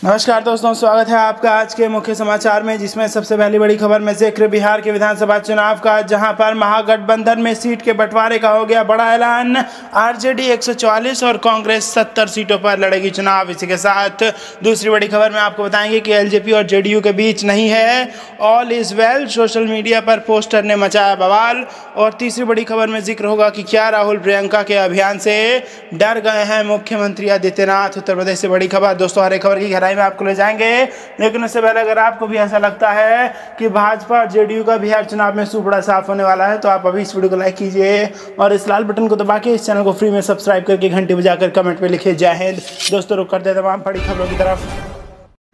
नमस्कार दोस्तों, स्वागत है आपका आज के मुख्य समाचार में, जिसमें सबसे पहली बड़ी खबर में जिक्र बिहार के विधानसभा चुनाव का, जहां पर महागठबंधन में सीट के बंटवारे का हो गया बड़ा ऐलान। आरजेडी 144 और कांग्रेस 70 सीटों पर लड़ेगी चुनाव। इसी के साथ दूसरी बड़ी खबर में आपको बताएंगे कि एलजेपी और जेडीयू के बीच नहीं है all is well, social media पर पोस्टर ने मचाया बवाल। और तीसरी बड़ी खबर में जिक्र होगा कि क्या राहुल प्रियंका के अभियान से डर गए हैं मुख्यमंत्री आदित्यनाथ। उत्तर प्रदेश से बड़ी खबर। दोस्तों, हर एक खबर की गहराई में आपको ले जाएंगे, लेकिन उससे पहले अगर आपको भी ऐसा लगता है कि भाजपा और जेडीयू का बिहार चुनाव में सुपड़ा साफ होने वाला है, तो आप अभी इस वीडियो को लाइक कीजिए और इस लाल बटन को दबा के इस चैनल को फ्री में सब्सक्राइब करके घंटी बजाकर कमेंट में लिखिए जय हिंद। दोस्तों, रुक करते तमाम बड़ी खबरों की तरफ।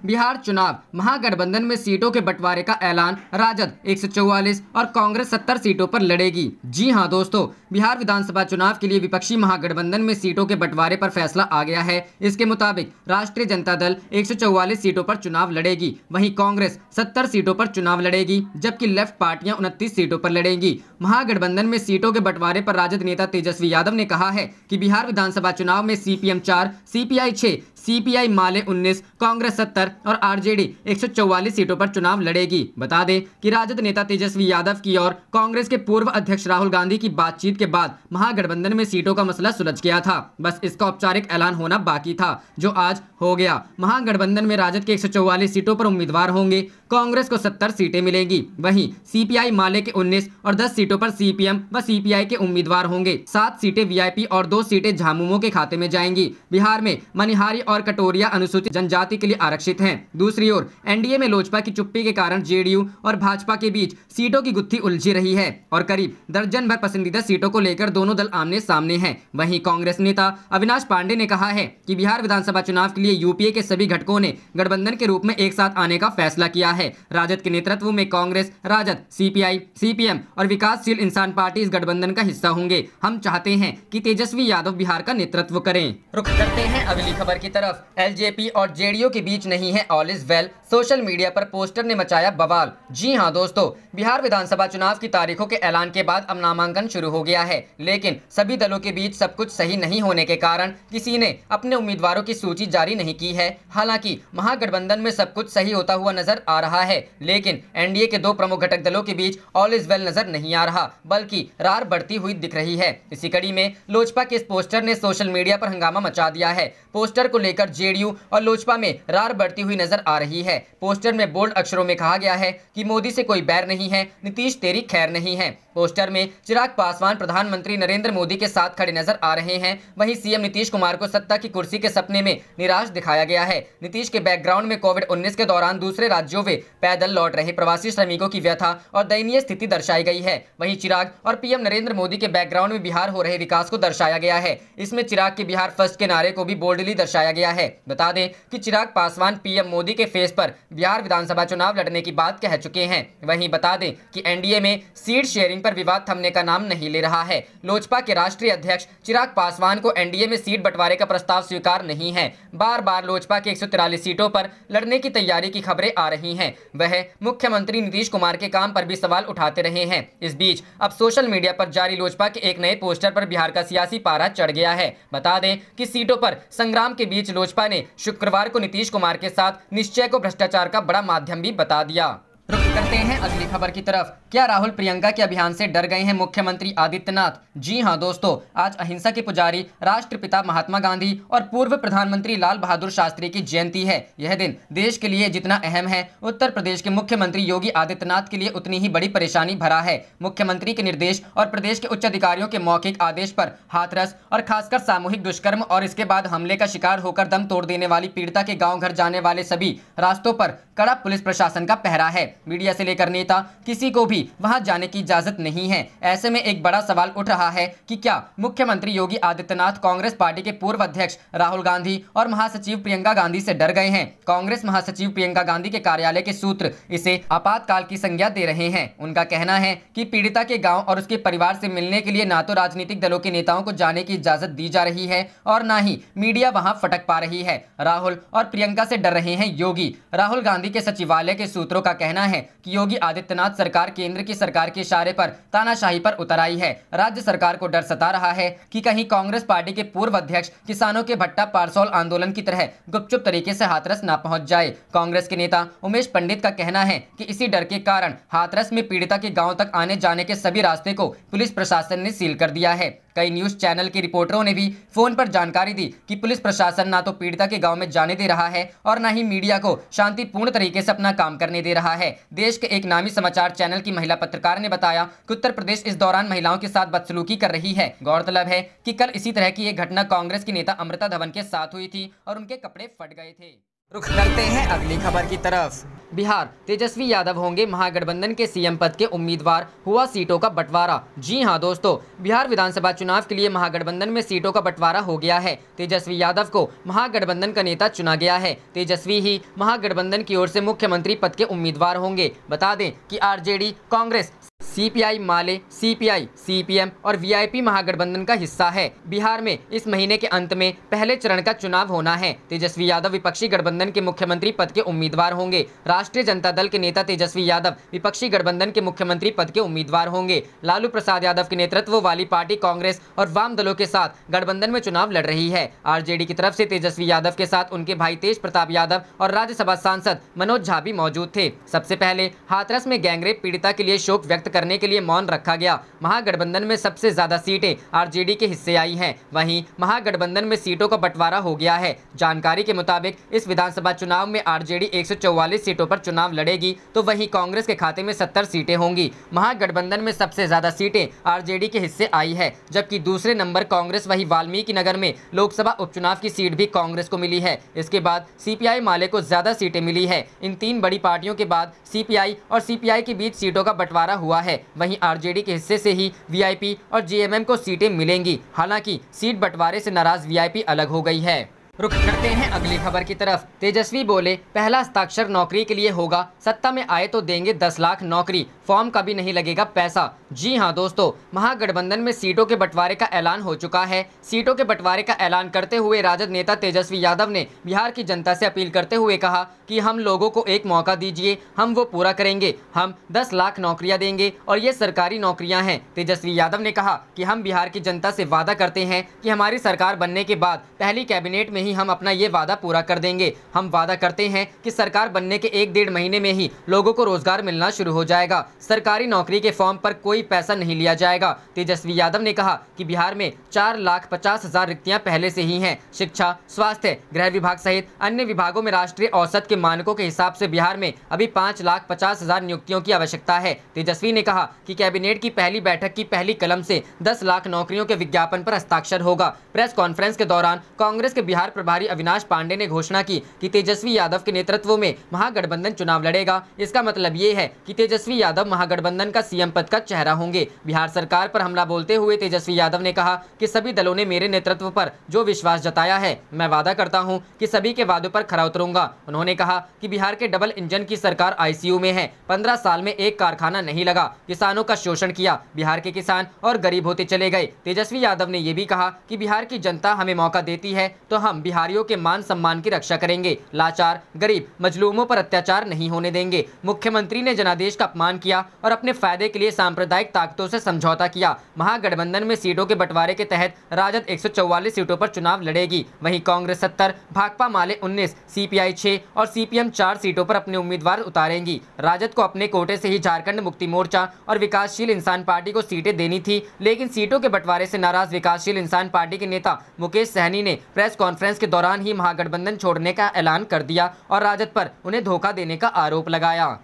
बिहार चुनाव, महागठबंधन में सीटों के बंटवारे का ऐलान। राजद 144 और कांग्रेस 70 सीटों पर लड़ेगी। जी हां दोस्तों, बिहार विधानसभा चुनाव के लिए विपक्षी महागठबंधन में सीटों के बंटवारे पर फैसला आ गया है। इसके मुताबिक राष्ट्रीय जनता दल 144 सीटों पर चुनाव लड़ेगी, वहीं कांग्रेस 70 सीटों पर चुनाव लड़ेगी, जबकि लेफ्ट पार्टियां 29 सीटों पर लड़ेंगी। महागठबंधन में सीटों के बंटवारे पर राजद नेता तेजस्वी यादव ने कहा है कि बिहार विधानसभा चुनाव में सीपीएम 4, सीपीआई 6, सीपीआई माले 19, कांग्रेस 70 और आरजेडी 144 सीटों पर चुनाव लड़ेगी। बता दें कि राजद नेता तेजस्वी यादव की और कांग्रेस के पूर्व अध्यक्ष राहुल गांधी की बातचीत के बाद महागठबंधन में सीटों का मसला सुलझ गया था। बस इसका औपचारिक ऐलान होना बाकी था, जो आज हो गया। महागठबंधन में राजद के 144 सीटों पर उम्मीदवार होंगे, कांग्रेस को 70 सीटें मिलेंगी, वहीं सीपीआई माले के 19 और 10 सीटों पर सीपीएम व सीपीआई के उम्मीदवार होंगे। 7 सीटें वीआईपी और 2 सीटें झामुमो के खाते में जाएंगी। बिहार में मनिहारी और कटोरिया अनुसूचित जनजाति के लिए आरक्षित हैं। दूसरी ओर एनडीए में लोजपा की चुप्पी के कारण जेडीयू और भाजपा के बीच सीटों की गुत्थी उलझी रही है और करीब दर्जन भर पसंदीदा सीटों को लेकर दोनों दल आमने सामने हैं। वहीं कांग्रेस नेता अविनाश पांडे ने कहा है कि बिहार विधानसभा चुनाव के लिए यूपीए के सभी घटकों ने गठबंधन के रूप में एक साथ आने का फैसला किया है। राजद के नेतृत्व में कांग्रेस, राजद, सीपीआई, सीपीएम और विकासशील इंसान पार्टी इस गठबंधन का हिस्सा होंगे। हम चाहते हैं कि तेजस्वी यादव बिहार का नेतृत्व करें। रुख करते हैं अगली खबर की तरफ। एलजेपी और जेडीयू के बीच नहीं है all is well, social media पर पोस्टर ने मचाया बवाल। जी हां दोस्तों, बिहार विधानसभा चुनाव की तारीखों के ऐलान के बाद अब नामांकन शुरू हो गया है, लेकिन सभी दलों के बीच सब कुछ सही नहीं होने के कारण किसी ने अपने उम्मीदवारों की सूची जारी नहीं की है। हालांकि महागठबंधन में सब कुछ सही होता हुआ नजर आ रहा है, लेकिन एनडीए के 2 प्रमुख घटक दलों के बीच ऑल इज वेल नजर नहीं आ रहा, बल्कि रार बढ़ती हुई दिख रही है। इसी कड़ी में लोजपा के इस पोस्टर ने सोशल मीडिया पर हंगामा मचा दिया है। पोस्टर को लेकर जेडीयू और लोजपा में रार बढ़ती हुई नजर आ रही है। पोस्टर में बोल्ड अक्षरों में कहा गया है कि मोदी से कोई बैर नहीं है, नीतीश तेरी खैर नहीं है। पोस्टर में चिराग पासवान प्रधानमंत्री नरेंद्र मोदी के साथ खड़े नजर आ रहे हैं। वहीं सीएम नीतीश कुमार को सत्ता की कुर्सी के सपने में निराश दिखाया गया है। नीतीश के बैकग्राउंड में कोविड-19 के दौरान दूसरे राज्यों में पैदल लौट रहे प्रवासी श्रमिकों की व्यथा और दयनीय स्थिति दर्शाई गई है। वहीं चिराग और पीएम नरेंद्र मोदी के बैकग्राउंड में बिहार हो रहे विकास को दर्शाया गया है। इसमें चिराग के बिहार फर्स्ट के नारे को भी बोल्डली दर्शाया गया है। बता दें कि चिराग पासवान पीएम मोदी के फेस पर बिहार विधानसभा चुनाव लड़ने की बात कह चुके हैं। वहीं बता दें कि एनडीए में सीट शेयरिंग पर विवाद थमने का नाम नहीं ले रहा है। लोजपा के राष्ट्रीय अध्यक्ष चिराग पासवान को एनडीए में सीट बंटवारे का प्रस्ताव स्वीकार नहीं है। बार बार लोजपा के 143 सीटों पर लड़ने की तैयारी की खबरें आ रही हैं। वह मुख्यमंत्री नीतीश कुमार के काम पर भी सवाल उठाते रहे हैं। इस बीच अब सोशल मीडिया पर जारी लोजपा के एक नए पोस्टर पर बिहार का सियासी पारा चढ़ गया है। बता दें कि सीटों पर संग्राम के बीच लोजपा ने शुक्रवार को नीतीश कुमार के साथ निश्चय को भ्रष्टाचार का बड़ा माध्यम भी बता दिया। रुक करते हैं अगली खबर की तरफ। क्या राहुल प्रियंका के अभियान से डर गए हैं मुख्यमंत्री आदित्यनाथ? जी हां दोस्तों, आज अहिंसा के पुजारी राष्ट्रपिता महात्मा गांधी और पूर्व प्रधानमंत्री लाल बहादुर शास्त्री की जयंती है। यह दिन देश के लिए जितना अहम है, उत्तर प्रदेश के मुख्यमंत्री योगी आदित्यनाथ के लिए उतनी ही बड़ी परेशानी भरा है। मुख्यमंत्री के निर्देश और प्रदेश के उच्च अधिकारियों के मौखिक आदेश पर हाथरस और खासकर सामूहिक दुष्कर्म और इसके बाद हमले का शिकार होकर दम तोड़ देने वाली पीड़िता के गाँव घर जाने वाले सभी रास्तों पर कड़ा पुलिस प्रशासन का पहरा है। मीडिया से लेकर नेता किसी को भी वहां जाने की इजाजत नहीं है। ऐसे में एक बड़ा सवाल उठ रहा है कि क्या मुख्यमंत्री योगी आदित्यनाथ कांग्रेस पार्टी के पूर्व अध्यक्ष राहुल गांधी और महासचिव प्रियंका गांधी से डर गए हैं? कांग्रेस महासचिव प्रियंका गांधी के कार्यालय के सूत्र इसे आपातकाल की संज्ञा दे रहे हैं। उनका कहना है कि पीड़िता के गाँव और उसके परिवार से मिलने के लिए न तो राजनीतिक दलों के नेताओं को जाने की इजाजत दी जा रही है और न ही मीडिया वहां फटक पा रही है। राहुल और प्रियंका से डर रहे हैं योगी। राहुल गांधी के सचिवालय के सूत्रों का कहना है कि योगी आदित्यनाथ सरकार केंद्र की सरकार के इशारे पर तानाशाही पर उतर आई है। राज्य सरकार को डर सता रहा है कि कहीं कांग्रेस पार्टी के पूर्व अध्यक्ष किसानों के भट्टा पारसौल आंदोलन की तरह गुपचुप तरीके से हाथरस न पहुंच जाए। कांग्रेस के नेता उमेश पंडित का कहना है कि इसी डर के कारण हाथरस में पीड़िता के गांव तक आने जाने के सभी रास्ते को पुलिस प्रशासन ने सील कर दिया है। कई न्यूज चैनल के रिपोर्टरों ने भी फोन पर जानकारी दी कि पुलिस प्रशासन ना तो पीड़िता के गांव में जाने दे रहा है और न ही मीडिया को शांतिपूर्ण तरीके से अपना काम करने दे रहा है। देश के एक नामी समाचार चैनल की महिला पत्रकार ने बताया कि उत्तर प्रदेश इस दौरान महिलाओं के साथ बदसलूकी कर रही है। गौरतलब है कि कल इसी तरह की एक घटना कांग्रेस की नेता अमृता धवन के साथ हुई थी और उनके कपड़े फट गए थे। रुख करते हैं अगली खबर की तरफ। बिहार, तेजस्वी यादव होंगे महागठबंधन के सीएम पद के उम्मीदवार, हुआ सीटों का बंटवारा। जी हां दोस्तों, बिहार विधानसभा चुनाव के लिए महागठबंधन में सीटों का बंटवारा हो गया है। तेजस्वी यादव को महागठबंधन का नेता चुना गया है। तेजस्वी ही महागठबंधन की ओर से मुख्यमंत्री पद के उम्मीदवार होंगे। बता दें कि आरजेडी, कांग्रेस, सीपीआई माले, सीपीआई, सीपीएम और वीआईपी महागठबंधन का हिस्सा है। बिहार में इस महीने के अंत में पहले चरण का चुनाव होना है। तेजस्वी यादव विपक्षी गठबंधन के मुख्यमंत्री पद के उम्मीदवार होंगे। राष्ट्रीय जनता दल के नेता तेजस्वी यादव विपक्षी गठबंधन के मुख्यमंत्री पद के उम्मीदवार होंगे। लालू प्रसाद यादव के नेतृत्व वाली पार्टी कांग्रेस और वाम दलों के साथ गठबंधन में चुनाव लड़ रही है। आरजेडी की तरफ से तेजस्वी यादव के साथ उनके भाई तेज प्रताप यादव और राज्यसभा सांसद मनोज झा भी मौजूद थे। सबसे पहले हाथरस में गैंगरेप पीड़िता के लिए शोक व्यक्त करने के लिए मौन रखा गया। महागठबंधन में सबसे ज्यादा सीटें आरजेडी के हिस्से आई हैं। वहीं महागठबंधन में सीटों का बंटवारा हो गया है। जानकारी के मुताबिक इस विधानसभा चुनाव में आरजेडी 144 सीटों पर चुनाव लड़ेगी, तो वहीं कांग्रेस के खाते में 70 सीटें होंगी। महागठबंधन में सबसे ज्यादा सीटें आरजेडी के हिस्से आई है, जबकि दूसरे नंबर कांग्रेस, वही वाल्मीकि नगर में लोकसभा उपचुनाव की सीट भी कांग्रेस को मिली है। इसके बाद सीपीआई माले को ज्यादा सीटें मिली है। इन तीन बड़ी पार्टियों के बाद सीपीआई और सीपीआई के बीच सीटों का बंटवारा हुआ है। वहीं आरजेडी के हिस्से से ही वीआईपी और जेएमएम को सीटें मिलेंगी। हालांकि सीट बंटवारे से नाराज वीआईपी अलग हो गई है। रुख करते हैं अगली खबर की तरफ। तेजस्वी बोले, पहला हस्ताक्षर नौकरी के लिए होगा, सत्ता में आए तो देंगे 10 लाख नौकरी, फॉर्म का भी नहीं लगेगा पैसा। जी हां दोस्तों, महागठबंधन में सीटों के बंटवारे का ऐलान हो चुका है। सीटों के बंटवारे का ऐलान करते हुए राजद नेता तेजस्वी यादव ने बिहार की जनता से अपील करते हुए कहा कि हम लोगों को एक मौका दीजिए, हम वो पूरा करेंगे। हम 10 लाख नौकरियां देंगे और ये सरकारी नौकरियां हैं। तेजस्वी यादव ने कहा कि हम बिहार की जनता से वादा करते हैं कि हमारी सरकार बनने के बाद पहली कैबिनेट में ही हम अपना ये वादा पूरा कर देंगे। हम वादा करते हैं कि सरकार बनने के 1-1.5 महीने में ही लोगों को रोजगार मिलना शुरू हो जाएगा। सरकारी नौकरी के फॉर्म पर कोई पैसा नहीं लिया जाएगा। तेजस्वी यादव ने कहा कि बिहार में 4,50,000 रिक्तियां पहले से ही हैं। शिक्षा, स्वास्थ्य, गृह विभाग सहित अन्य विभागों में राष्ट्रीय औसत के मानकों के हिसाब से बिहार में अभी 5,50,000 नियुक्तियों की आवश्यकता है। तेजस्वी ने कहा कि कैबिनेट की पहली बैठक की पहली कलम से 10 लाख नौकरियों के विज्ञापन पर हस्ताक्षर होगा। प्रेस कॉन्फ्रेंस के दौरान कांग्रेस के बिहार प्रभारी अविनाश पांडे ने घोषणा की कि तेजस्वी यादव के नेतृत्व में महागठबंधन चुनाव लड़ेगा। इसका मतलब ये है कि तेजस्वी यादव महागठबंधन का सीएम पद का चेहरा होंगे। बिहार सरकार पर हमला बोलते हुए तेजस्वी यादव ने कहा कि सभी दलों ने मेरे नेतृत्व पर जो विश्वास जताया है, मैं वादा करता हूं कि सभी के वादों पर खरा उतरूंगा। उन्होंने कहा कि बिहार के डबल इंजन की सरकार आईसीयू में है। 15 साल में एक कारखाना नहीं लगा, किसानों का शोषण किया, बिहार के किसान और गरीब होते चले गए। तेजस्वी यादव ने यह भी कहा कि बिहार की जनता हमें मौका देती है तो हम बिहारियों के मान सम्मान की रक्षा करेंगे। लाचार, गरीब, मजलूमों पर अत्याचार नहीं होने देंगे। मुख्यमंत्री ने जनादेश का अपमान किया और अपने फायदे के लिए सांप्रदायिक ताकतों से समझौता किया। महागठबंधन में सीटों के बंटवारे के तहत राजद 144 सीटों पर चुनाव लड़ेगी। वहीं कांग्रेस 70, भाकपा माले 19, सीपीआई 6 और सीपीएम 4 सीटों पर अपने उम्मीदवार उतारेंगी। राजद को अपने कोटे से ही झारखंड मुक्ति मोर्चा और विकासशील इंसान पार्टी को सीटें देनी थी, लेकिन सीटों के बंटवारे से नाराज विकासशील इंसान पार्टी के नेता मुकेश सहनी ने प्रेस कॉन्फ्रेंस के दौरान ही महागठबंधन छोड़ने का ऐलान कर दिया और राजद पर उन्हें धोखा देने का आरोप लगाया।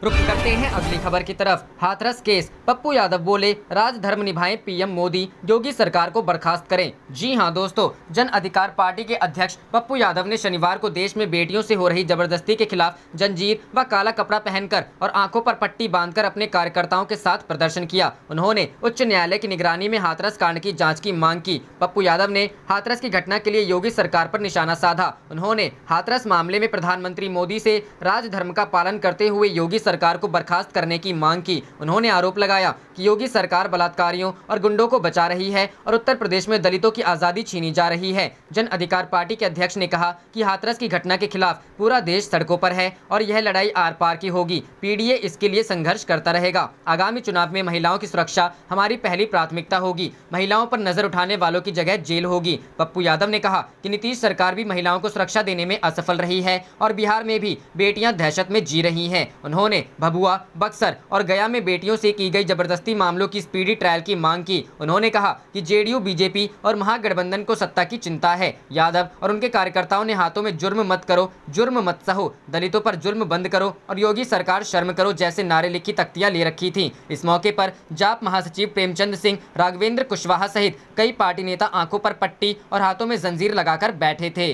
रुख करते हैं अगली खबर की तरफ। हाथरस केस, पप्पू यादव बोले, राजधर्म निभाएं पीएम मोदी, योगी सरकार को बर्खास्त करें। जी हां दोस्तों, जन अधिकार पार्टी के अध्यक्ष पप्पू यादव ने शनिवार को देश में बेटियों से हो रही जबरदस्ती के खिलाफ जंजीर व काला कपड़ा पहनकर और आंखों पर पट्टी बांधकर अपने कार्यकर्ताओं के साथ प्रदर्शन किया। उन्होंने उच्च न्यायालय की निगरानी में हाथरस कांड की जाँच की मांग की। पप्पू यादव ने हाथरस की घटना के लिए योगी सरकार पर निशाना साधा। उन्होंने हाथरस मामले में प्रधानमंत्री मोदी से राजधर्म का पालन करते हुए योगी सरकार को बर्खास्त करने की मांग की। उन्होंने आरोप लगाया कि योगी सरकार बलात्कारियों और गुंडों को बचा रही है और उत्तर प्रदेश में दलितों की आज़ादी छीनी जा रही है। जन अधिकार पार्टी के अध्यक्ष ने कहा कि हाथरस की घटना के खिलाफ पूरा देश सड़कों पर है और यह लड़ाई आर पार की होगी। पीडीए इसके लिए संघर्ष करता रहेगा। आगामी चुनाव में महिलाओं की सुरक्षा हमारी पहली प्राथमिकता होगी। महिलाओं पर नजर उठाने वालों की जगह जेल होगी। पप्पू यादव ने कहा कि नीतीश सरकार भी महिलाओं को सुरक्षा देने में असफल रही है और बिहार में भी बेटियां दहशत में जी रही हैं। उन्होंने भभुआ, बक्सर और गया में बेटियों से की गई जबरदस्ती मामलों की स्पीडी ट्रायल की मांग की। उन्होंने कहा कि जेडीयू, बीजेपी और महागठबंधन को सत्ता की चिंता है। यादव और उनके कार्यकर्ताओं ने हाथों में जुर्म मत करो, जुर्म मत सहो, दलितों पर जुर्म बंद करो और योगी सरकार शर्म करो जैसे नारे लिखी तख्तियां ले रखी थी। इस मौके पर जाप महासचिव प्रेमचंद सिंह, राघवेंद्र कुशवाहा सहित कई पार्टी नेता आंखों पर पट्टी और हाथों में जंजीर लगाकर बैठे थे।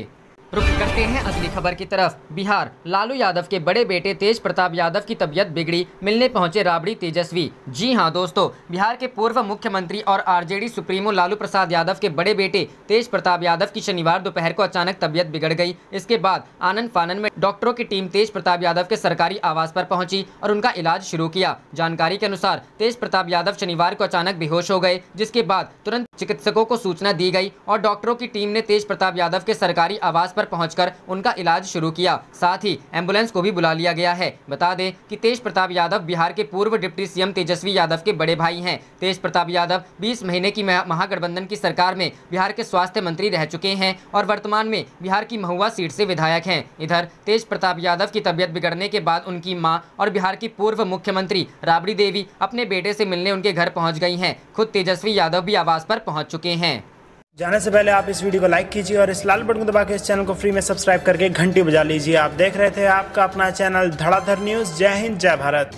रुख करते हैं अगली खबर की तरफ। बिहार, लालू यादव के बड़े बेटे तेज प्रताप यादव की तबीयत बिगड़ी, मिलने पहुंचे राबड़ी तेजस्वी। जी हां दोस्तों, बिहार के पूर्व मुख्यमंत्री और आरजेडी सुप्रीमो लालू प्रसाद यादव के बड़े बेटे तेज प्रताप यादव की शनिवार दोपहर को अचानक तबीयत बिगड़ गई। इसके बाद आनंद फानन में डॉक्टरों की टीम तेज प्रताप यादव के सरकारी आवास पर पहुंची और उनका इलाज शुरू किया। जानकारी के अनुसार तेज प्रताप यादव शनिवार को अचानक बेहोश हो गए, जिसके बाद तुरंत चिकित्सकों को सूचना दी गई और डॉक्टरों की टीम ने तेज प्रताप यादव के सरकारी आवास पर पहुंचकर उनका इलाज शुरू किया। साथ ही एम्बुलेंस को भी बुला लिया गया है। बता दें कि तेज प्रताप यादव बिहार के पूर्व डिप्टी सीएम तेजस्वी यादव के बड़े भाई हैं। तेज प्रताप यादव 20 महीने की महागठबंधन की सरकार में बिहार के स्वास्थ्य मंत्री रह चुके हैं और वर्तमान में बिहार की महुआ सीट से विधायक हैं। इधर तेज प्रताप यादव की तबीयत बिगड़ने के बाद उनकी मां और बिहार की पूर्व मुख्यमंत्री राबड़ी देवी अपने बेटे से मिलने उनके घर पहुंच गई हैं। खुद तेजस्वी यादव भी आवास पर पहुंच चुके हैं। जाने से पहले आप इस वीडियो को लाइक कीजिए और इस लाल बटन को दबा के इस चैनल को फ्री में सब्सक्राइब करके घंटी बजा लीजिए। आप देख रहे थे आपका अपना चैनल धड़ाधड़ न्यूज़। जय हिंद, जय भारत।